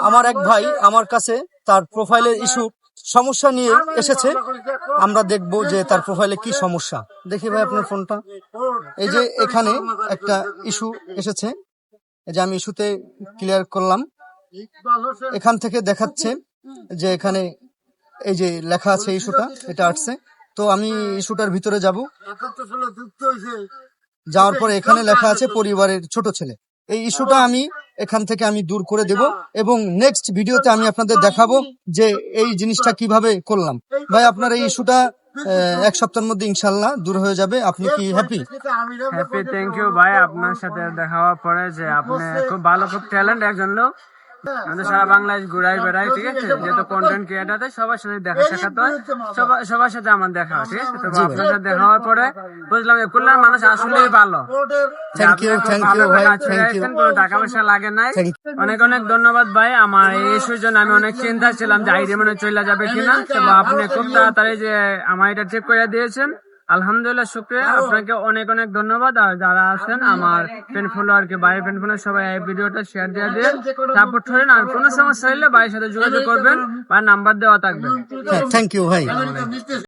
আমার এক ভাই আমার কাছে তার প্রোফাইলের ইস্যু সমস্যা নিয়ে এসেছে। আমরা দেখব যে তার প্রোফাইলে কি সমস্যা। দেখি ভাই আপনার ফোনটা। এই যে এখানে একটা ইস্যু এসেছে, এই যে আমি ইস্যুতে ক্লিয়ার করলাম। এখান থেকে দেখাচ্ছে যে এখানে এই যে লেখা আছে ইস্যুটা, এটা আসছে। তো আমি ইস্যুটার ভিতরে যাব। যাওয়ার পরে এখানে লেখা আছে পরিবারের ছোট ছেলে। এই ইস্যুটা আমি এখান থেকে আমি দূর করে দেব এবং নেক্সট ভিডিওতে আমি আপনাদের দেখাবো যে এই জিনিসটা কিভাবে করলাম। ভাই আপনার এই ইস্যুটা 1 সপ্তাহের মধ্যে ইনশাল্লাহ দূর হয়ে যাবে। আপনি কি হ্যাপি? হ্যাপি, থ্যাংক ইউ ভাই। আপনার সাথে দেখা হওয়ার পরে যে আপনি খুব ভালো, খুব ট্যালেন্ট একজন লোক। আমাদের সারা বাংলাদেশ ঘুরাই বেড়াই, ঠিক আছে? যেহেতু কন্টেন্ট ক্রিয়েটার, সবার সাথে দেখা সাক্ষাৎ হয়, সবার সাথে আমার দেখা হয়, ঠিক আছে? তো আপনার সাথে দেখা হওয়ার পরে বুঝলাম যে খুলনার মানুষ আসলেই ভালো। থ্যাংক ইউ ভাই, থ্যাংক ইউ। কোনো টাকা পয়সা লাগে নাই। অনেক অনেক ধন্যবাদ ভাই। আমার এই ইস্যুর জন্য আমি অনেক চিন্তা ছিলাম যে আইডি মনে চলে যাবে কিনা, তো আপনি খুব তাড়াতাড়ি যে আমার এটা ঠিক করে দিয়েছেন, আলহামদুলিল্লাহ, শুকরিয়া। আপনাকে অনেক অনেক ধন্যবাদ। আর যারা আছেন আমার পেন ফলোয়ার কে ভাই পেন ফলোয়ার সবাই এই ভিডিওটা শেয়ার দিয়ে দেন, সাপোর্ট করেন। আর কোনো সমস্যা হলে ভাইয়ের সাথে যোগাযোগ করবেন, ভাইয়ের নাম্বার দেওয়া থাকবে। থ্যাংক ইউ ভাই।